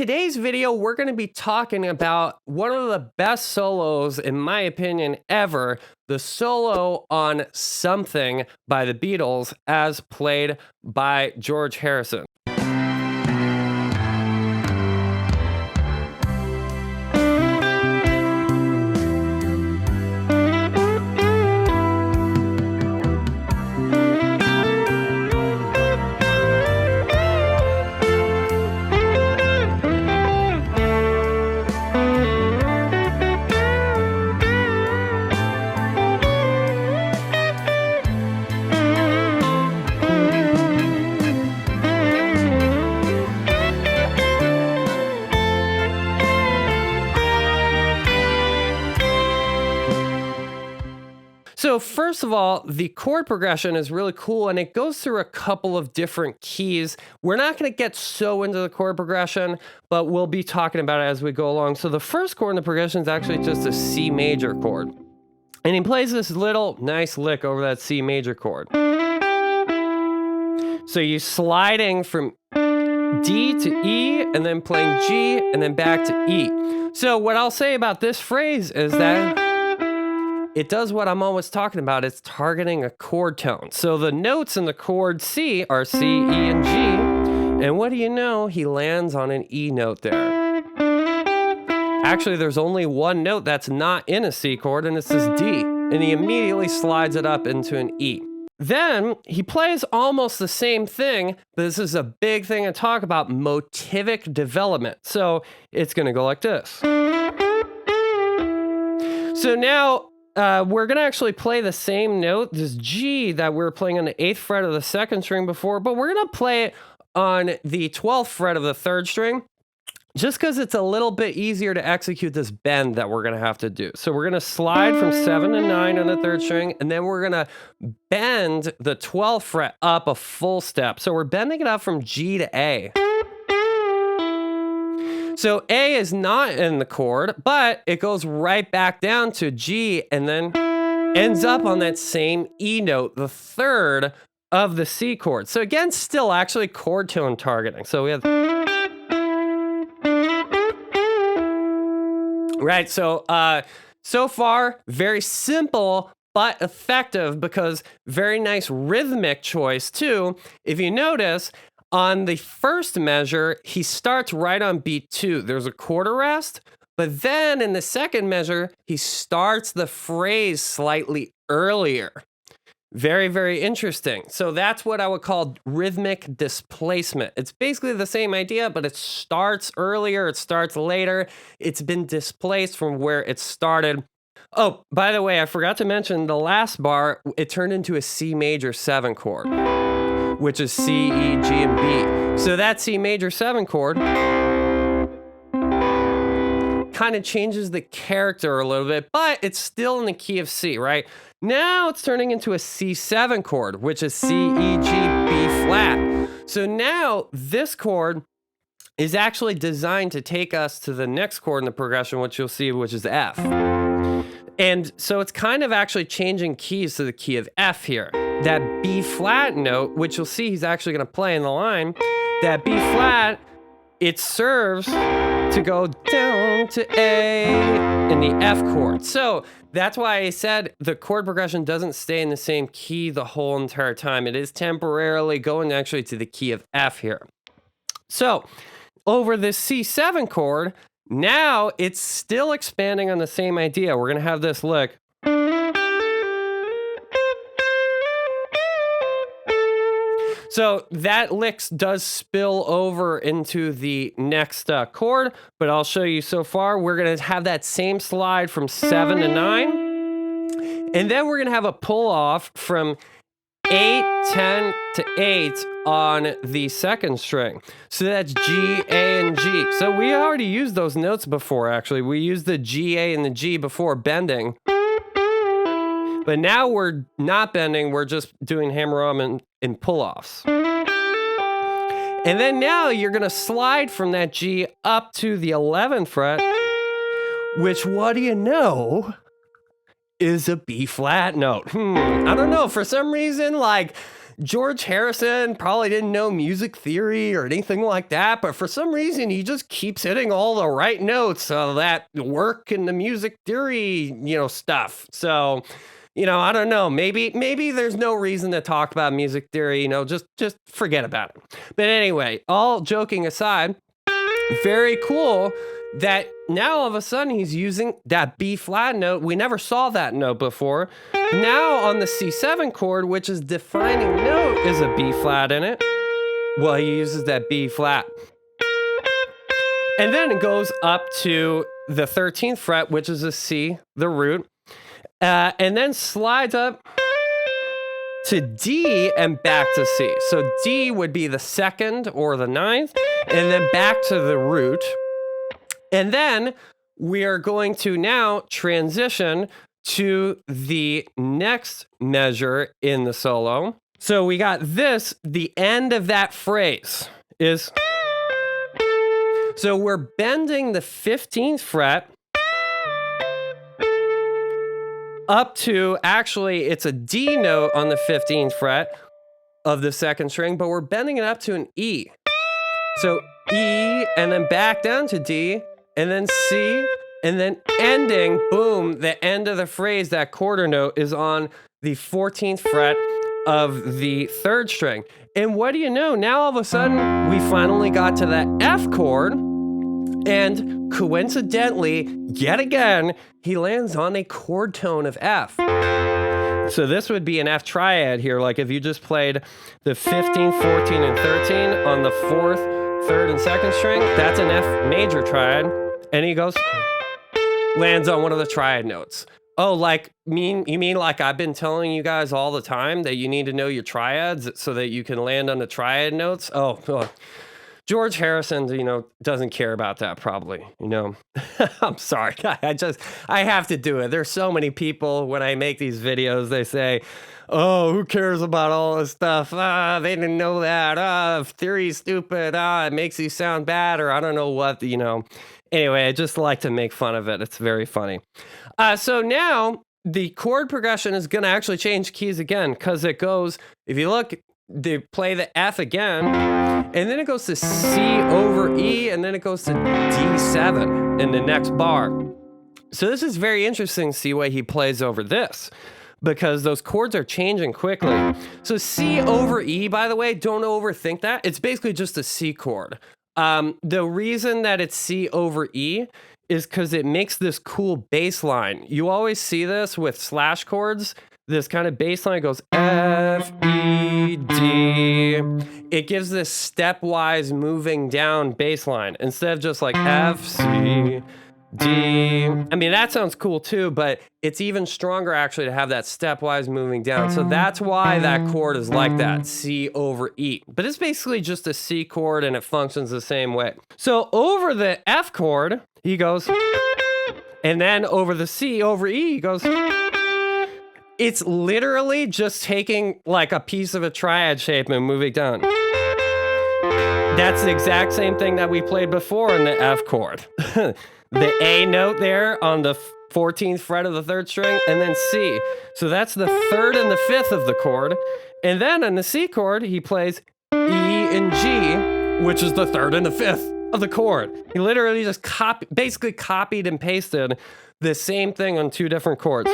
today's video, we're going to be talking about one of the best solos, in my opinion, ever, the solo on Something by the Beatles as played by George Harrison. So first of all, the chord progression is really cool and it goes through a couple of different keys. We're not going to get so into the chord progression, but we'll be talking about it as we go along. So the first chord in the progression is actually just a C major chord. And he plays this little nice lick over that C major chord. So you're sliding from D to E and then playing G and then back to E. So what I'll say about this phrase is that it does what I'm always talking about. It's targeting a chord tone. So the notes in the chord C are C, E, and G. And what do you know? He lands on an E note there. Actually, there's only one note that's not in a C chord, and it's this D. And he immediately slides it up into an E. Then he plays almost the same thing, but this is a big thing to talk about, motivic development. So it's going to go like this. So now we're going to actually play the same note, this G that we were playing on the 8th fret of the 2nd string before, but we're going to play it on the 12th fret of the 3rd string, just because it's a little bit easier to execute this bend that we're going to have to do. So we're going to slide from 7 to 9 on the 3rd string, and then we're going to bend the 12th fret up a full step. So we're bending it up from G to A. So A is not in the chord, but it goes right back down to G and then ends up on that same E note, the 3rd of the C chord. So again, still actually chord tone targeting. So we have... Right, so far, very simple, but effective because very nice rhythmic choice too. If you notice, on the first measure, he starts right on beat 2. There's a quarter rest, but then in the second measure, he starts the phrase slightly earlier. Very, very interesting. So that's what I would call rhythmic displacement. It's basically the same idea, but it starts earlier, it starts later. It's been displaced from where it started. Oh, by the way, I forgot to mention the last bar, it turned into a C major 7 chord, which is C, E, G, and B. So that C major 7 chord kind of changes the character a little bit, but it's still in the key of C, right? Now it's turning into a C7 chord, which is C, E, G, B flat. So now this chord is actually designed to take us to the next chord in the progression, which you'll see, which is F. And so it's kind of actually changing keys to the key of F here. That B flat note, which you'll see he's actually going to play in the line, that B flat, it serves to go down to A in the F chord. So that's why I said the chord progression doesn't stay in the same key the whole entire time. It is temporarily going actually to the key of F here. So over this C7 chord, now it's still expanding on the same idea. We're going to have this lick. So that lick does spill over into the next chord, but I'll show you so far. We're going to have that same slide from 7 to 9. And then we're going to have a pull off from 8, 10 to 8 on the 2nd string. So that's G, A, and G. So we already used those notes before, actually. We used the G, A, and the G before bending. But now we're not bending, we're just doing hammer-on and pull-offs. And then now you're going to slide from that G up to the 11th fret, which, what do you know, is a B flat note. I don't know, for some reason, like, George Harrison probably didn't know music theory or anything like that, but for some reason he just keeps hitting all the right notes that work in the music theory, stuff. So, I don't know. Maybe there's no reason to talk about music theory. Just forget about it. But anyway, all joking aside, very cool that now all of a sudden he's using that B flat note. We never saw that note before. Now on the C7 chord, which is defining note, is a B flat in it. Well, he uses that B flat. And then it goes up to the 13th fret, which is a C, the root. And then slides up to D and back to C. So D would be the 2nd or the 9th, and then back to the root. And then we are going to now transition to the next measure in the solo. So we got this, the end of that phrase is, so we're bending the 15th fret up to, actually it's a D note on the 15th fret of the 2nd string, but we're bending it up to an E. So E, and then back down to D, and then C, and then ending, boom, the end of the phrase, that quarter note is on the 14th fret of the 3rd string. And what do you know? Now all of a sudden, we finally got to that F chord, and coincidentally, yet again, he lands on a chord tone of F. So this would be an F triad here, like if you just played the 15, 14, and 13 on the 4th, 3rd, and 2nd string, that's an F major triad. And he goes, lands on one of the triad notes. Oh, you mean like I've been telling you guys all the time that you need to know your triads so that you can land on the triad notes? Oh. George Harrison, doesn't care about that probably, I'm sorry. I have to do it. There's so many people when I make these videos, they say, oh, who cares about all this stuff? They didn't know that. Theory's stupid. It makes you sound bad, or I don't know what, Anyway, I just like to make fun of it. It's very funny. So now the chord progression is going to actually change keys again, because it goes, if you look, they play the F again, and then it goes to C over E, and then it goes to D7 in the next bar. So this is very interesting to see what he plays over this, because those chords are changing quickly. So C over E, by the way, don't overthink that. It's basically just a C chord. The reason that it's C over E is because it makes this cool bass line. You always see this with slash chords. This kind of bass line goes F, E, D. It gives this stepwise moving down bass line instead of just like F, C, D. I mean, that sounds cool too, but it's even stronger actually to have that stepwise moving down. So that's why that chord is like that, C over E. But it's basically just a C chord and it functions the same way. So over the F chord, he goes, and then over the C over E, he goes. It's literally just taking like a piece of a triad shape and moving down. That's the exact same thing that we played before in the F chord. The A note there on the 14th fret of the 3rd string, and then C. So that's the 3rd and the 5th of the chord. And then on the C chord, he plays E and G, which is the 3rd and the 5th of the chord. He literally just basically copied and pasted the same thing on 2 different chords.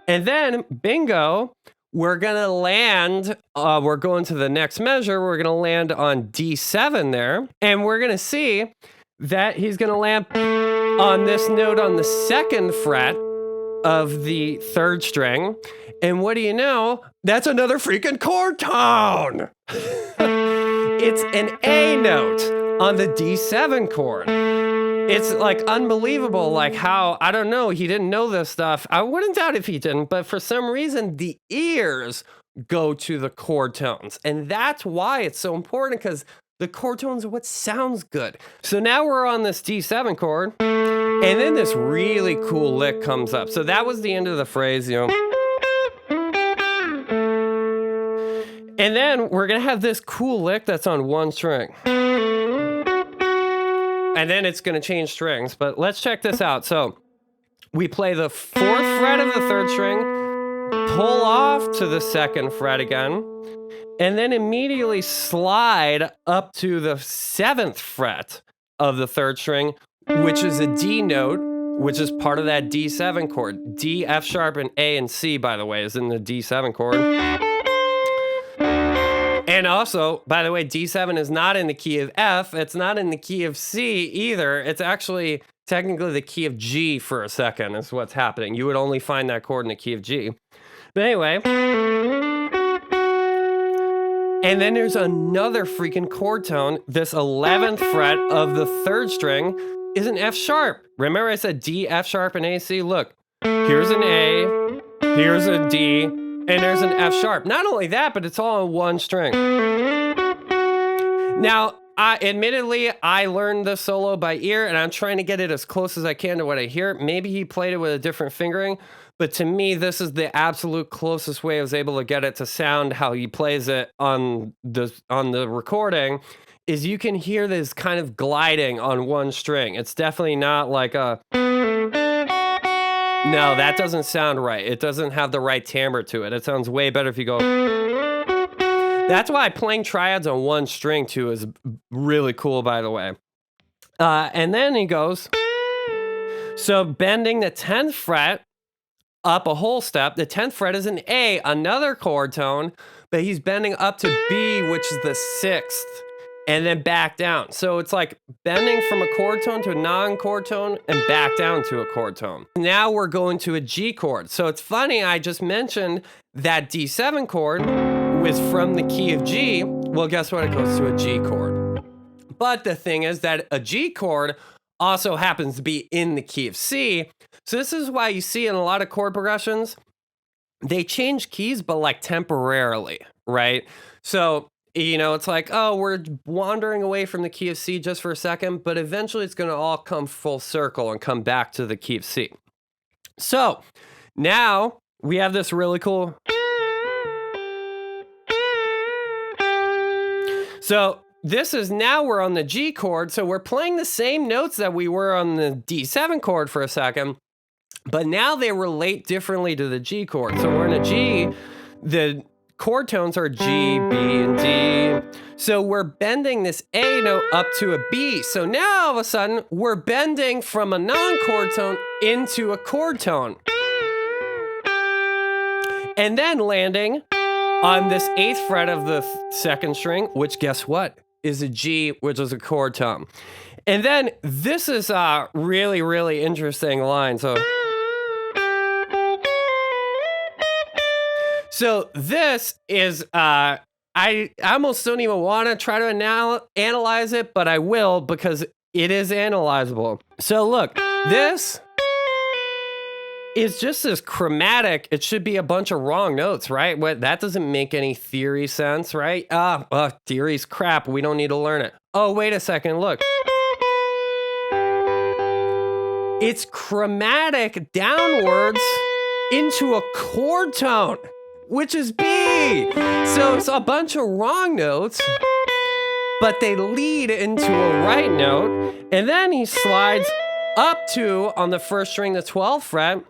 And then, bingo, we're going to land, we're going to the next measure, we're going to land on D7 there, and we're going to see that he's going to land on this note on the 2nd fret of the 3rd string, and what do you know? That's another freaking chord tone! It's an A note on the D7 chord. It's like unbelievable, like how, I don't know, he didn't know this stuff. I wouldn't doubt if he didn't, but for some reason, the ears go to the chord tones. And that's why it's so important, because the chord tones are what sounds good. So now we're on this D7 chord, and then this really cool lick comes up. So that was the end of the phrase, And then we're going to have this cool lick that's on 1 string. And then it's going to change strings, but let's check this out. So we play the 4th fret of the 3rd string, pull off to the 2nd fret again, and then immediately slide up to the 7th fret of the 3rd string, which is a D note, which is part of that D7 chord. D, F sharp, and A and C, by the way, is in the D7 chord. And also, by the way, D7 is not in the key of F. It's not in the key of C either. It's actually technically the key of G for a second is what's happening. You would only find that chord in the key of G. But anyway. And then there's another freaking chord tone. This 11th fret of the 3rd string is an F sharp. Remember I said D, F sharp, and A, C? Look, here's an A, here's a D, and there's an F sharp. Not only that, but it's all on one string. Now, admittedly, I learned the solo by ear, and I'm trying to get it as close as I can to what I hear. Maybe he played it with a different fingering, but to me, this is the absolute closest way I was able to get it to sound how he plays it on the recording. Is you can hear this kind of gliding on one string. It's definitely not like a... No, that doesn't sound right. It doesn't have the right timbre to it. It sounds way better if you go... That's why playing triads on one string, too, is really cool, by the way. And then he goes... So bending the 10th fret up a whole step. The 10th fret is an A, another chord tone, but he's bending up to B, which is the 6th. And then back down. So it's like bending from a chord tone to a non-chord tone and back down to a chord tone. Now we're going to a G chord. So it's funny, I just mentioned that D7 chord was from the key of G. Well, guess what? It goes to a G chord. But the thing is that a G chord also happens to be in the key of C. So this is why you see in a lot of chord progressions, they change keys, but like temporarily, right? So you know, it's like, oh, we're wandering away from the key of C just for a second, but eventually it's going to all come full circle and come back to the key of C. So now we have this really cool. So this is now we're on the G chord. So we're playing the same notes that we were on the D7 chord for a second, but now they relate differently to the G chord. So we're in a G, the chord tones are G, B, and D. So we're bending this A note up to a B. So now all of a sudden we're bending from a non-chord tone into a chord tone. And then landing on this 8th fret of the 2nd string, which guess what? Is a G, which is a chord tone. And then this is a really, really interesting line. So this is, I almost don't even want to try to analyze it, but I will because it is analyzable. So look, this is just this chromatic. It should be a bunch of wrong notes, right? That doesn't make any theory sense, right? Theory's crap. We don't need to learn it. Oh, wait a second. Look. It's chromatic downwards into a chord tone, which is B. So it's a bunch of wrong notes, but they lead into a right note. And then he slides up to, on the 1st string, the 12th fret.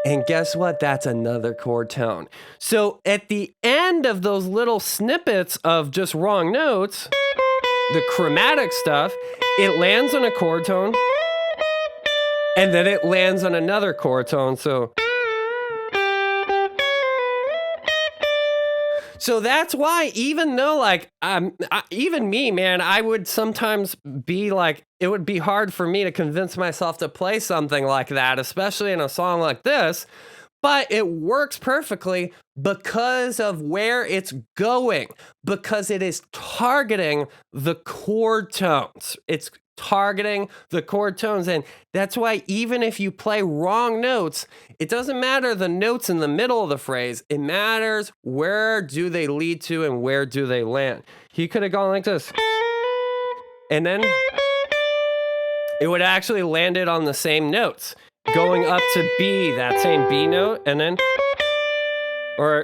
And guess what? That's another chord tone. So at the end of those little snippets of just wrong notes, the chromatic stuff, it lands on a chord tone, and then it lands on another chord tone. So that's why, even though, like, even me, man, I would sometimes be like, it would be hard for me to convince myself to play something like that, especially in a song like this. But it works perfectly because of where it's going, because it is targeting the chord tones. It's targeting the chord tones. And that's why even if you play wrong notes, it doesn't matter the notes in the middle of the phrase. It matters where do they lead to and where do they land. He could have gone like this. And then it would actually landed on the same notes, going up to B, that same B note, and then, or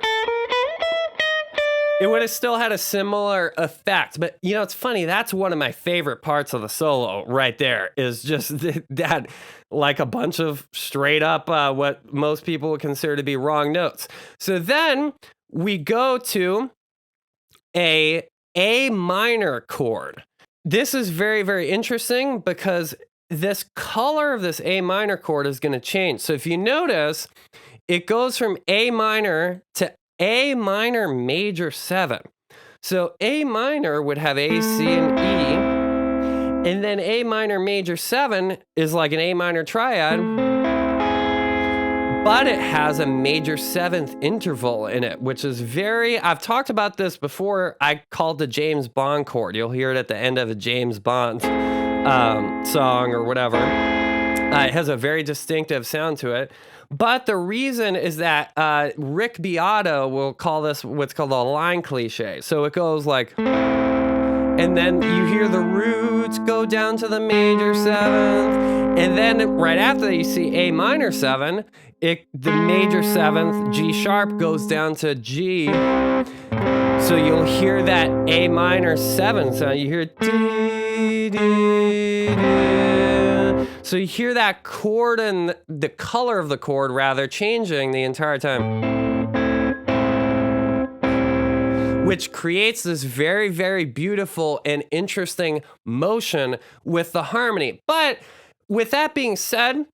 it would have still had a similar effect. But you know, it's funny. That's one of my favorite parts of the solo right there is just that, like a bunch of straight up what most people would consider to be wrong notes. So then we go to A minor chord. This is very, very interesting because this color of this A minor chord is going to change. So if you notice, it goes from A minor to A minor major 7. So A minor would have A, C, and E. And then A minor major 7 is like an A minor triad, but it has a major 7th interval in it, which is I've talked about this before. I called the James Bond chord. You'll hear it at the end of a James Bond song or whatever. It has a very distinctive sound to it. But the reason is that Rick Beato will call this what's called a line cliche. So it goes like, and then you hear the roots go down to the major 7th. And then right after that, you see A minor 7. The major 7th, G sharp, goes down to G. So you'll hear that A minor 7 sound. You hear dee, dee, dee. So you hear that chord and the color of the chord rather changing the entire time, which creates this very, very beautiful and interesting motion with the harmony. But with that being said,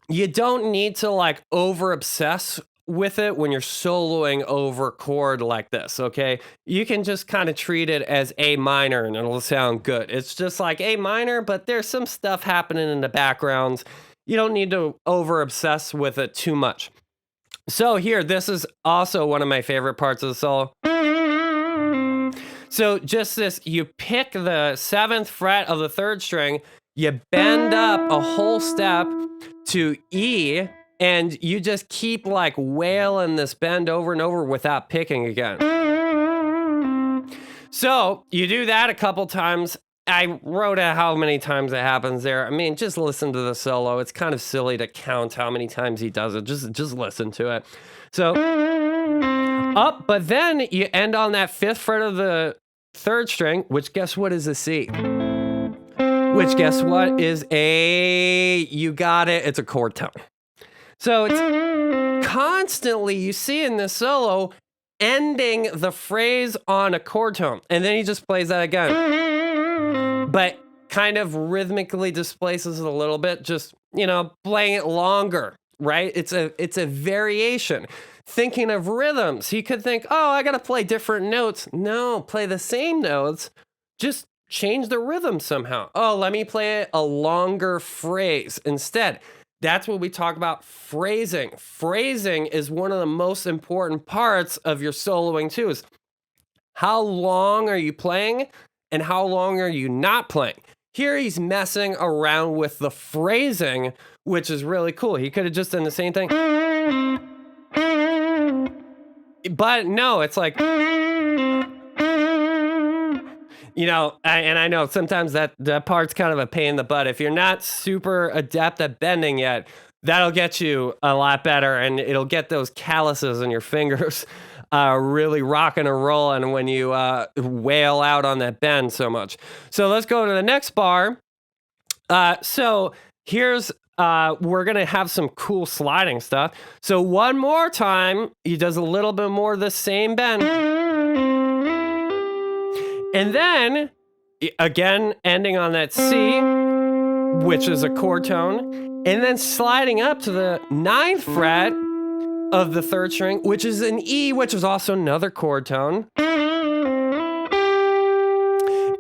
you don't need to like over obsess with it when you're soloing over chord like this, okay? You can just kind of treat it as A minor and it'll sound good. It's just like A minor, but there's some stuff happening in the background. You don't need to over obsess with it too much. So here, this is also one of my favorite parts of the solo. So just this, you pick the 7th fret of the 3rd string, you bend up a whole step to E, and you just keep like wailing this bend over and over without picking again. So you do that a couple times. I wrote out how many times it happens there. I mean, just listen to the solo. It's kind of silly to count how many times he does it. Just listen to it. So up, but then you end on that 5th fret of the 3rd string, which guess what is a C? Which guess what is you got it, it's a chord tone. So it's constantly, you see in this solo, ending the phrase on a chord tone. And then he just plays that again. But kind of rhythmically displaces it a little bit, just, you know, playing it longer, right? It's a variation. Thinking of rhythms, he could think, oh, I got to play different notes. No, play the same notes, just change the rhythm somehow. Oh, let me play a longer phrase instead. That's what we talk about, phrasing. Phrasing is one of the most important parts of your soloing too, is how long are you playing and how long are you not playing? Here he's messing around with the phrasing, which is really cool. He could have just done the same thing. But no, it's like, you know, and I know sometimes that part's kind of a pain in the butt. If you're not super adept at bending yet, that'll get you a lot better, and it'll get those calluses in your fingers really rocking and rolling when you wail out on that bend so much. So let's go to the next bar. So here's, we're going to have some cool sliding stuff. So one more time, he does a little bit more of the same bend. And then, again, ending on that C, which is a chord tone, and then sliding up to the 9th fret of the 3rd string, which is an E, which is also another chord tone.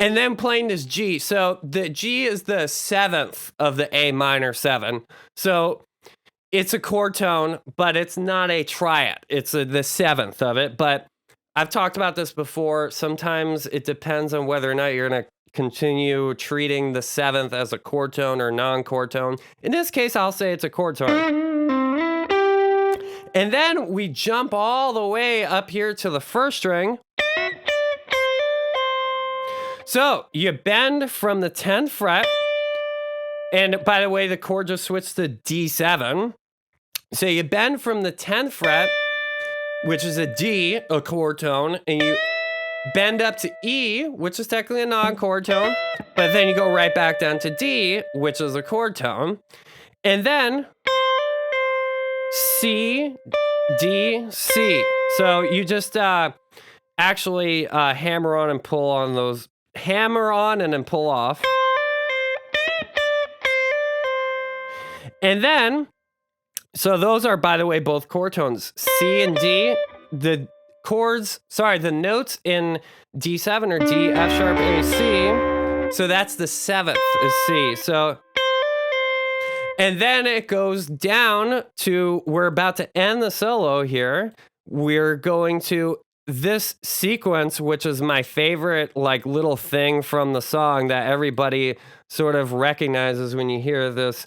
And then playing this G. So the G is the 7th of the A minor 7. So it's a chord tone, but it's not a triad. It's the 7th of it, but I've talked about this before. Sometimes it depends on whether or not you're going to continue treating the 7th as a chord tone or non-chord tone. In this case, I'll say it's a chord tone. And then we jump all the way up here to the 1st string. So you bend from the 10th fret. And by the way, the chord just switched to D7. So you bend from the 10th fret, which is a D, a chord tone, and you bend up to E, which is technically a non-chord tone, but then you go right back down to D, which is a chord tone, and then C, D, C. So you just actually hammer on and pull on those, hammer on and then pull off. And then, so those are, by the way, both chord tones, C and D. The the notes in D7 are D, F sharp, A, C. So that's the 7th is C. So, and then it goes down to, we're about to end the solo here. We're going to this sequence, which is my favorite, like, little thing from the song that everybody sort of recognizes when you hear this.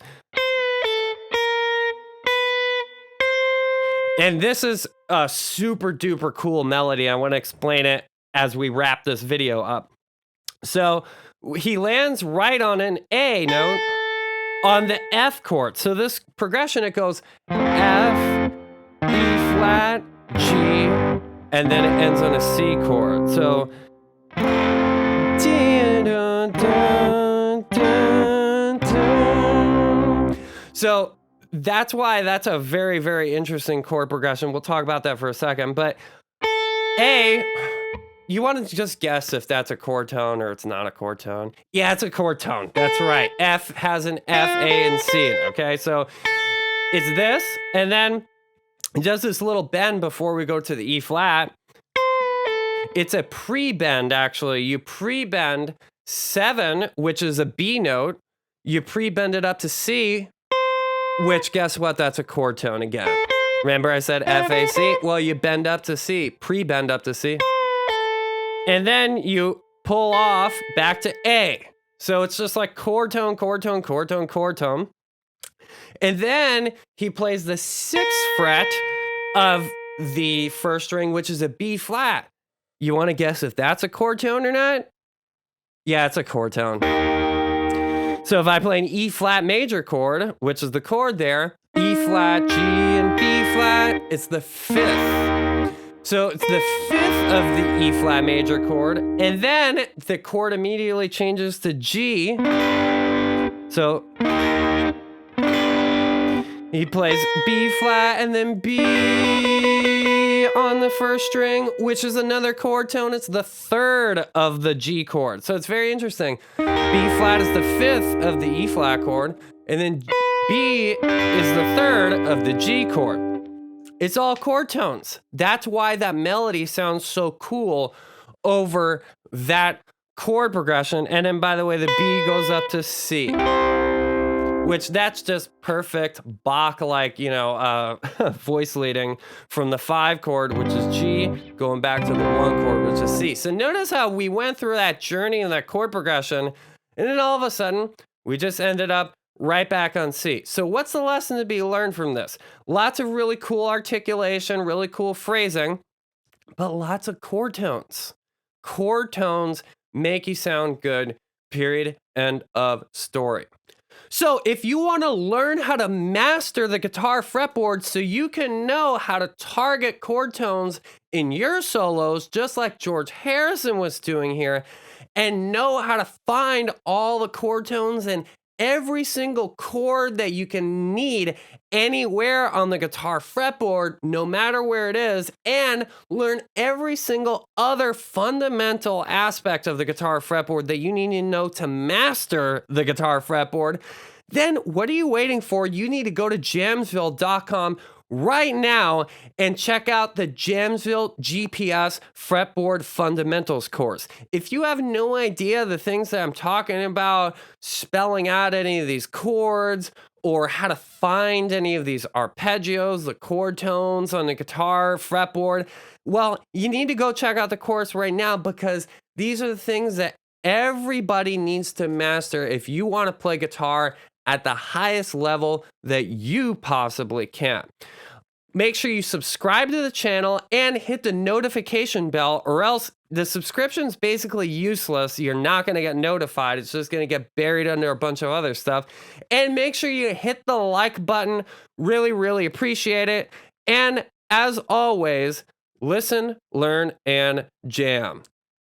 And this is a super duper cool melody. I want to explain it as we wrap this video up. So he lands right on an A note on the F chord. So this progression, it goes F, E flat, G, and then it ends on a C chord. So that's why that's a very, very interesting chord progression. We'll talk about that for a second. But A, you want to just guess if that's a chord tone or it's not a chord tone. Yeah, it's a chord tone. That's right. F has an F, A, and C in it, okay? So it's this, and then just this little bend before we go to the E flat. It's a pre-bend, actually. You pre-bend 7, which is a B note. You pre-bend it up to C, which, guess what? That's a chord tone again. Remember I said F, A, C? Well, you bend up to C, pre-bend up to C. And then you pull off back to A. So it's just like chord tone, chord tone, chord tone, chord tone. And then he plays the 6th fret of the first string, which is a B flat. You want to guess if that's a chord tone or not? Yeah, it's a chord tone. So if I play an E flat major chord, which is the chord there, E flat, G, and B flat, it's the 5th. So it's the 5th of the E flat major chord, and then the chord immediately changes to G. So he plays B flat and then B on the first string, which is another chord tone. It's the 3rd of the G chord. So it's very interesting. B flat is the 5th of the E flat chord, and then B is the 3rd of the G chord. It's all chord tones. That's why that melody sounds so cool over that chord progression. And then, by the way, the B goes up to C, which that's just perfect Bach-like, voice leading from the 5 chord, which is G, going back to the 1 chord, which is C. So notice how we went through that journey and that chord progression, and then all of a sudden, we just ended up right back on C. So what's the lesson to be learned from this? Lots of really cool articulation, really cool phrasing, but lots of chord tones. Chord tones make you sound good, period, end of story. So if you want to learn how to master the guitar fretboard so you can know how to target chord tones in your solos, just like George Harrison was doing here, and know how to find all the chord tones and every single chord that you can need anywhere on the guitar fretboard, no matter where it is, and learn every single other fundamental aspect of the guitar fretboard that you need to know to master the guitar fretboard, then what are you waiting for? You need to go to Jamsville.com right now and check out the Jamsville GPS Fretboard Fundamentals course. If you have no idea the things that I'm talking about, spelling out any of these chords, or how to find any of these arpeggios, the chord tones on the guitar fretboard, well, you need to go check out the course right now, because these are the things that everybody needs to master if you want to play guitar at the highest level that you possibly can. Make sure you subscribe to the channel and hit the notification bell, or else the subscription's basically useless. You're not going to get notified. It's just going to get buried under a bunch of other stuff. And make sure you hit the like button. Really, really appreciate it. And as always, listen, learn, and jam.